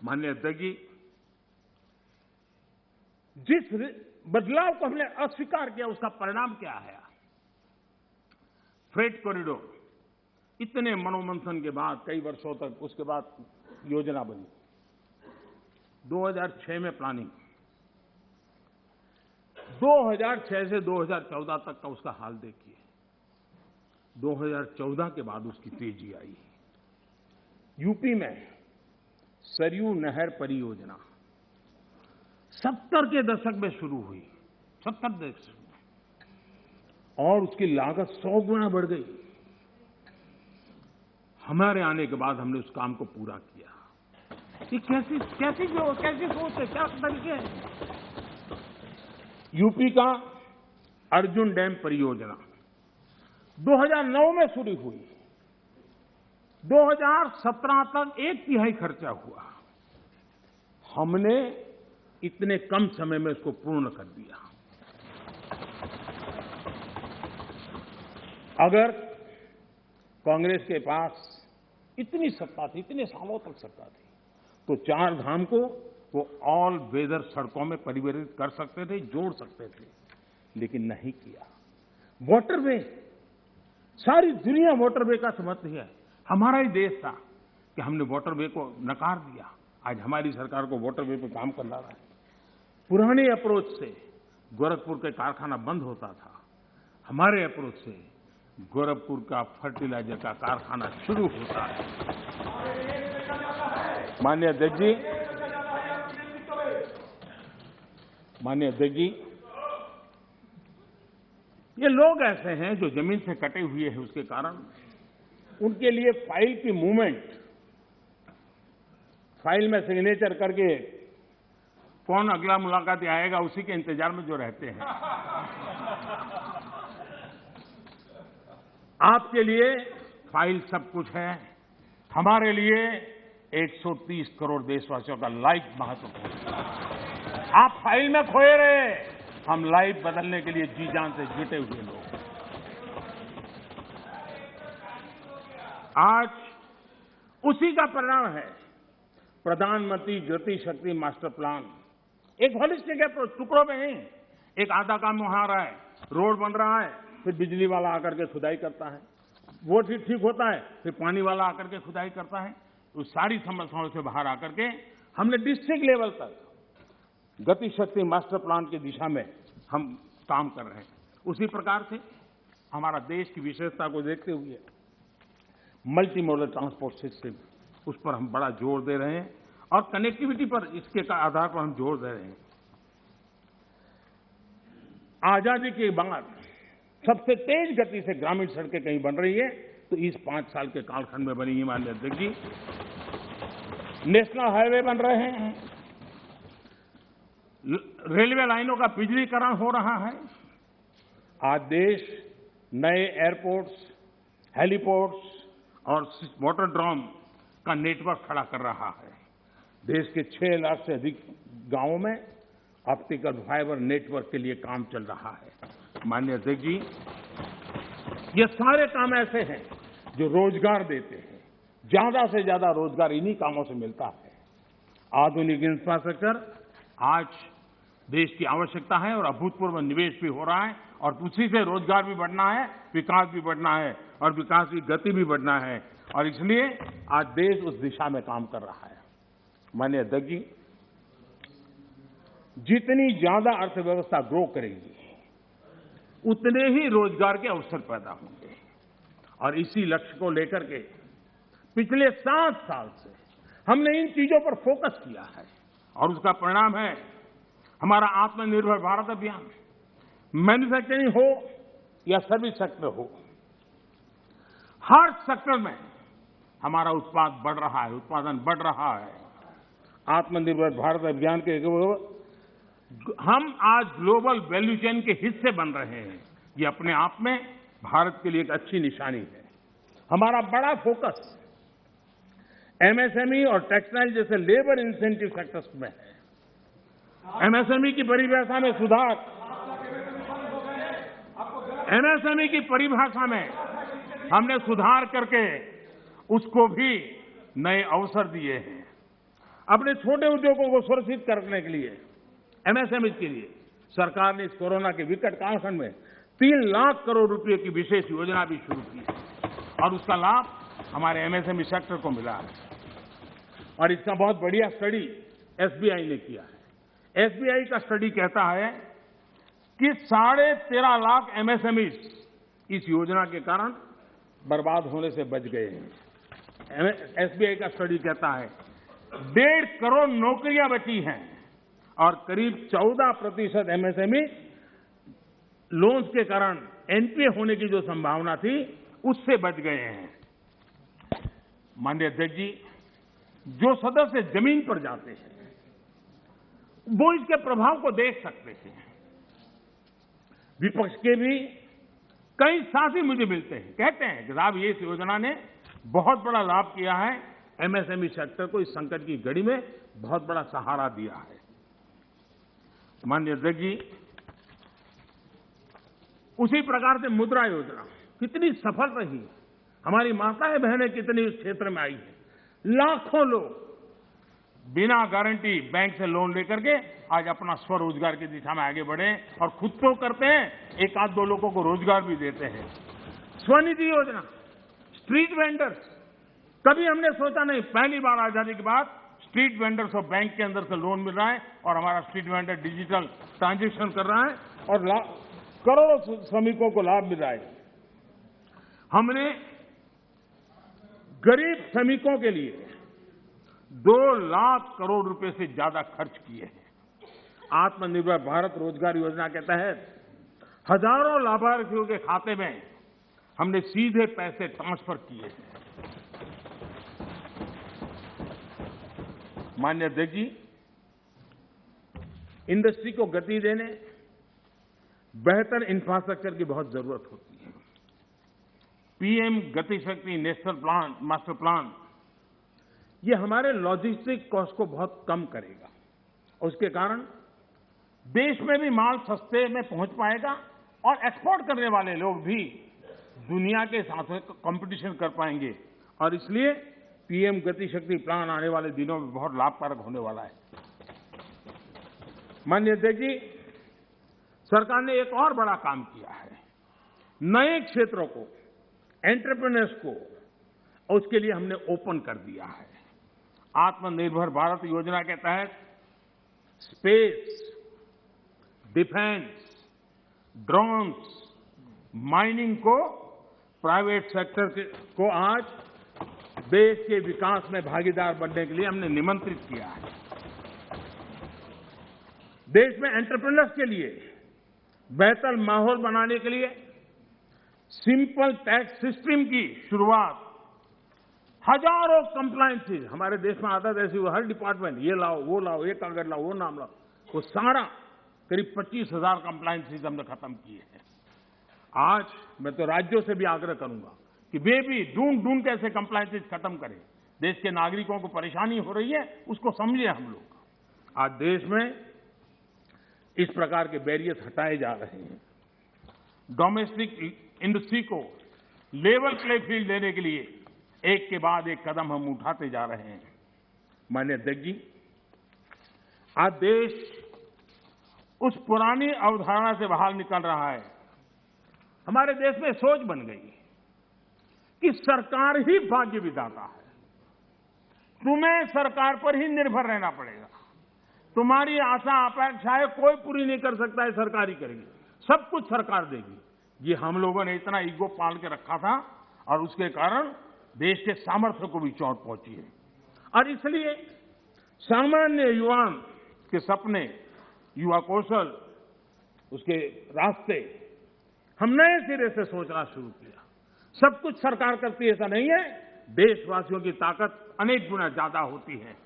माननीय अध्यक्ष जी, जिस बदलाव को हमने अस्वीकार किया उसका परिणाम क्या है? फ्रेट कॉरिडोर, इतने मनोमंथन के बाद कई वर्षों तक उसके बाद योजना बनी। 2006 में प्लानिंग, 2006 से 2014 तक का उसका हाल देखिए। 2014 के बाद उसकी तेजी आई। यूपी में सरयू नहर परियोजना 70 के दशक में शुरू हुई, 70 दशक में, और उसकी लागत 100 गुना बढ़ गई। हमारे आने के बाद हमने उस काम को पूरा किया। ये कैसी सोच है, क्या तरीके हैं? यूपी का अर्जुन डैम परियोजना 2009 में शुरू हुई, 2017 तक 1/3 खर्चा हुआ। हमने इतने कम समय में इसको पूर्ण कर दिया। अगर कांग्रेस के पास इतनी सत्ता थी, इतने सालों तक सत्ता थी, तो 4 धाम को वो ऑल वेदर सड़कों में परिवर्तित कर सकते थे, जोड़ सकते थे, लेकिन नहीं किया। वाटरवे, सारी दुनिया वाटरवे का समर्थन है। हमारा ही देश था कि हमने वाटरवे को नकार दिया। आज हमारी सरकार को वाटरवे पे काम करना रहा है। पुराने अप्रोच से गोरखपुर के कारखाना बंद होता था, हमारे अप्रोच से गोरखपुर का फर्टिलाइजर का कारखाना शुरू होता है। माननीय अध्यक्ष जी, ये लोग ऐसे हैं जो जमीन से कटे हुए हैं, उसके कारण उनके लिए फाइल की मूवमेंट, फाइल में सिग्नेचर करके कौन अगला मुलाकाती आएगा उसी के इंतजार में जो रहते हैं। आपके लिए फाइल सब कुछ है, हमारे लिए 130 करोड़ देशवासियों का लाइफ महत्वपूर्ण है। आप फाइल में खोए रहे, हम लाइफ बदलने के लिए जी जान से जुटे हुए लोग। आज उसी का परिणाम है प्रधानमंत्री गति शक्ति मास्टर प्लान। एक होलिस्टिक अप्रोच, टुकड़ों में नहीं। एक आधा काम वहां आ रहा है, रोड बन रहा है, फिर बिजली वाला आकर के खुदाई करता है, वो ठीक होता है, फिर पानी वाला आकर के खुदाई करता है। उस सारी समस्याओं से बाहर आकर के हमने डिस्ट्रिक्ट लेवल तक गति शक्ति मास्टर प्लान की दिशा में हम काम कर रहे हैं। उसी प्रकार से हमारा देश की विशेषता को देखते हुए मल्टी मॉडल ट्रांसपोर्ट सिस्टम, उस पर हम बड़ा जोर दे रहे हैं और कनेक्टिविटी पर इसके आधार पर हम जोर दे रहे हैं। आजादी के बाद सबसे तेज गति से ग्रामीण सड़कें कहीं बन रही है तो इस 5 साल के कालखंड में बनी है। माननीय अध्यक्ष जी, नेशनल हाईवे बन रहे हैं, रेलवे लाइनों का बिजलीकरण हो रहा है। आज देश नए एयरपोर्ट्स, हेलीपोर्ट्स और वाटरड्रॉम का नेटवर्क खड़ा कर रहा है। देश के 6 लाख से अधिक गांवों में ऑप्टिकल फाइबर नेटवर्क के लिए काम चल रहा है। माननीय अध्यक्ष जी, ये सारे काम ऐसे हैं जो रोजगार देते हैं। ज्यादा से ज्यादा रोजगार इन्हीं कामों से मिलता है। आधुनिक इंफ्रास्ट्रक्चर आज देश की आवश्यकता है और अभूतपूर्व निवेश भी हो रहा है और उसी से रोजगार भी बढ़ना है, विकास भी बढ़ना है और विकास की गति भी बढ़ना है, और इसलिए आज देश उस दिशा में काम कर रहा है। माननीय अध्यक्ष जी, जितनी ज्यादा अर्थव्यवस्था ग्रो करेगी उतने ही रोजगार के अवसर पैदा होंगे, और इसी लक्ष्य को लेकर के पिछले 7 साल से हमने इन चीजों पर फोकस किया है और उसका परिणाम है हमारा आत्मनिर्भर भारत अभियान। मैन्युफैक्चरिंग हो या सर्विस सेक्टर हो, हर सेक्टर में हमारा उत्पाद बढ़ रहा है, उत्पादन बढ़ रहा है। आत्मनिर्भर भारत अभियान के हम आज ग्लोबल वैल्यू चेन के हिस्से बन रहे हैं। ये अपने आप में भारत के लिए एक अच्छी निशानी है। हमारा बड़ा फोकस एमएसएमई और टेक्सटाइल जैसे लेबर इंसेंटिव सेक्टर्स में है। एमएसएमई की परिभाषा में सुधार, एमएसएमई की परिभाषा में हमने सुधार करके उसको भी नए अवसर दिए हैं। अपने छोटे उद्योगों को सुरक्षित करने के लिए, एमएसएमई के लिए सरकार ने इस कोरोना के विकट कालखंड में 3 लाख करोड़ रुपए की विशेष योजना भी शुरू की है और उसका लाभ हमारे एमएसएमई सेक्टर को मिला है। और इसका बहुत बढ़िया स्टडी एसबीआई ने किया है। एसबीआई का स्टडी कहता है कि 13.5 लाख एमएसएमई इस योजना के कारण बर्बाद होने से बच गए हैं। एसबीआई का स्टडी कहता है 1.5 करोड़ नौकरियां बची हैं और करीब 14% एमएसएमई लोन्स के कारण एनपीए होने की जो संभावना थी उससे बच गए हैं। माननीय अध्यक्ष जी, जो सदस्य जमीन पर जाते हैं वो इसके प्रभाव को देख सकते हैं। विपक्ष के भी कई साथी मुझे मिलते हैं, कहते हैं कि साहब ये इस योजना ने बहुत बड़ा लाभ किया है, एमएसएमई सेक्टर को इस संकट की घड़ी में बहुत बड़ा सहारा दिया है। माननीय अध्यक्ष जी, उसी प्रकार से मुद्रा योजना कितनी सफल रही, हमारी माताएं बहनें कितनी इस क्षेत्र में आई हैं। लाखों लोग बिना गारंटी बैंक से लोन लेकर के आज अपना स्वरोजगार की दिशा में आगे बढ़े और खुद तो करते हैं, 1-2 लोगों को रोजगार भी देते हैं। स्वनिधि योजना, स्ट्रीट वेंडर्स, कभी हमने सोचा नहीं, पहली बार आजादी के बाद स्ट्रीट वेंडर्स को बैंक के अंदर से लोन मिल रहा है और हमारा स्ट्रीट वेंडर डिजिटल ट्रांजैक्शन कर रहा है और करोड़ों श्रमिकों को लाभ मिल रहा है। हमने गरीब श्रमिकों के लिए 2 लाख करोड़ रुपए से ज्यादा खर्च किए हैं। आत्मनिर्भर भारत रोजगार योजना के तहत हजारों लाभार्थियों के खाते में हमने सीधे पैसे ट्रांसफर किए हैं। माननीय अध्यक्ष जी, इंडस्ट्री को गति देने बेहतर इंफ्रास्ट्रक्चर की बहुत जरूरत होती है। पीएम गति शक्ति नेशनल प्लान, मास्टर प्लान, ये हमारे लॉजिस्टिक कॉस्ट को बहुत कम करेगा और उसके कारण देश में भी माल सस्ते में पहुंच पाएगा और एक्सपोर्ट करने वाले लोग भी दुनिया के साथ कंपटीशन कर पाएंगे और इसलिए पीएम गति शक्ति प्लान आने वाले दिनों में बहुत लाभकारक होने वाला है। माननीय अध्यक्ष जी, सरकार ने एक और बड़ा काम किया है। नए क्षेत्रों को, एंटरप्रेन्योर्स को, उसके लिए हमने ओपन कर दिया है। आत्मनिर्भर भारत योजना के तहत स्पेस, डिफेंस, ड्रोन्स, माइनिंग को प्राइवेट सेक्टर को आज देश के विकास में भागीदार बनने के लिए हमने निमंत्रित किया है। देश में एंटरप्रेन्योर्स के लिए बेहतर माहौल बनाने के लिए सिंपल टैक्स सिस्टम की शुरुआत, हजारों कंप्लायंसेस हमारे देश में आदत ऐसी हुई, हर डिपार्टमेंट ये लाओ, वो लाओ, ये कागज लाओ, वो नाम लाओ, वो सारा करीब 25,000 कंप्लायंसेस हमने खत्म किए हैं। आज मैं तो राज्यों से भी आग्रह करूंगा कि वे भी ढूंढ के ऐसे कंप्लायंसेस खत्म करें। देश के नागरिकों को परेशानी हो रही है, उसको समझे हम लोग। आज देश में इस प्रकार के बैरियर्स हटाए जा रहे हैं। डोमेस्टिक इंडस्ट्री को लेवल प्ले फील्ड देने के लिए एक के बाद एक कदम हम उठाते जा रहे हैं। माननीय अध्यक्ष जी, आज देश उस पुरानी अवधारणा से बाहर निकल रहा है। हमारे देश में सोच बन गई कि सरकार ही भाग्य विधाता है, तुम्हें सरकार पर ही निर्भर रहना पड़ेगा, तुम्हारी आशा अपेक्षाएं कोई पूरी नहीं कर सकता है, सरकार ही करेगी, सब कुछ सरकार देगी। ये हम लोगों ने इतना ईगो पाल के रखा था और उसके कारण देश के सामर्थ्य को भी चोट पहुंची है। और इसलिए सामान्य युवा के सपने, युवा कौशल, उसके रास्ते हम नए सिरे से सोचना शुरू किया। सब कुछ सरकार करती है ऐसा नहीं है, देशवासियों की ताकत अनेक गुना ज्यादा होती है।